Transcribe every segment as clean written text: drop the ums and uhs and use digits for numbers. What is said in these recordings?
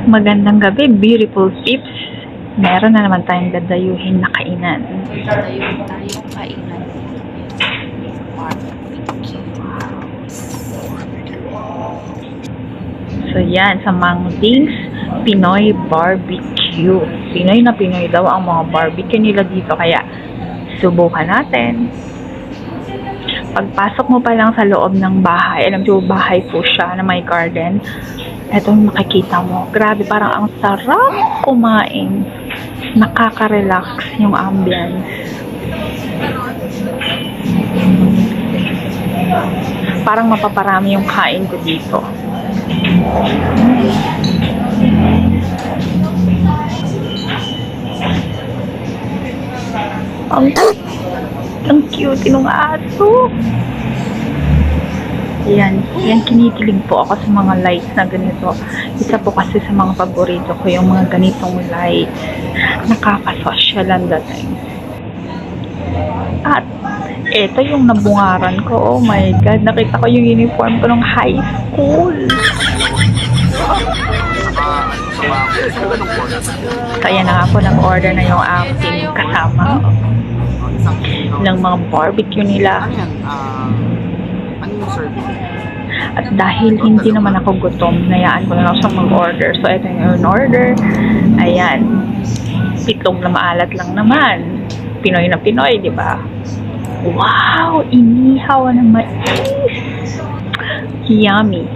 Magandang gabi, beautiful peeps. Meron na naman tayong dadayuhin na kainan. Dadayuhin tayong kainan. So yan, sa Mangdings Pinoy Barbecue. Pinoy na Pinoy daw ang mga barbecue nila dito, kaya subukan natin. Pagpasok mo pa lang sa loob ng bahay, alam mo, bahay po siya na may garden. Ito yung makikita mo. Grabe, parang ang sarap kumain. Nakaka-relax yung ambience. Parang mapaparami yung kain ko dito. Ang cute ng aso. Yan kinikilig po ako sa mga lights na ganito. Isa po kasi sa mga paborito ko yung mga ganitong lights. Nakaka-social ang dating. At ito yung nabungaran ko. Oh my God, nakita ko yung uniform ko ng high school. Kaya na nga po nag-order na yung aking kasama ng mga barbecue nila. At dahil hindi naman ako gutom, nayaan ko na lang siyang mag-order. So, ito yung order. Ayan. Itlog na maalat lang naman. Pinoy na Pinoy, di ba? Wow! Inihaw na mais. Yummy.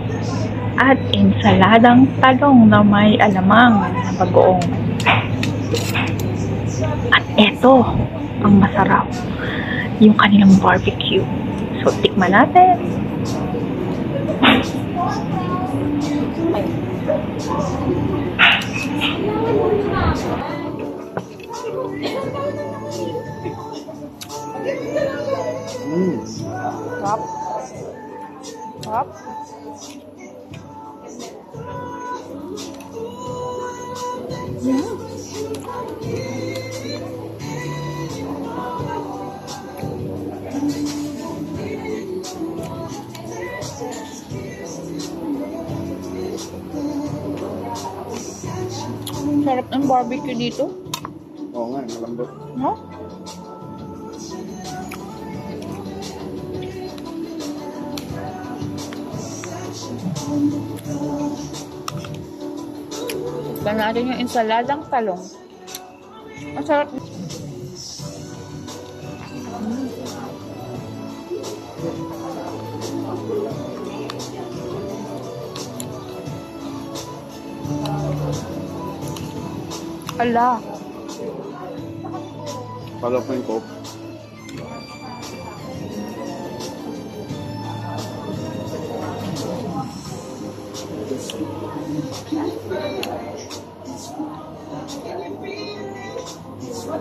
At ensaladang talong na may alamang na bagoong. At ito, ang masarap. Yung kanilang barbecue. So, tikman natin. Sarap. Sarap. Sarap ng barbecue dito. Oo nga, malambot. No? Tikman natin yung ensaladang talong. Ang sarap. Ala. Follow po yung Coke.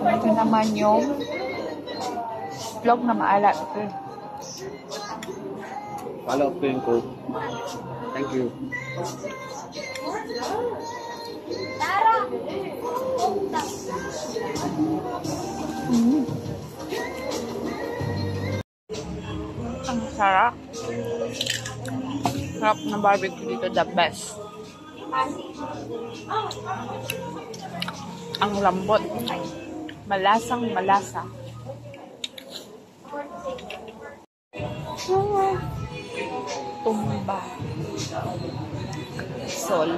Ito naman yung vlog na maalat. Follow po yung Coke. Thank you. Ang sarap. Sarap na barbecue dito, the best. Ang lambot. Malasang malasa. Tumba. Sol.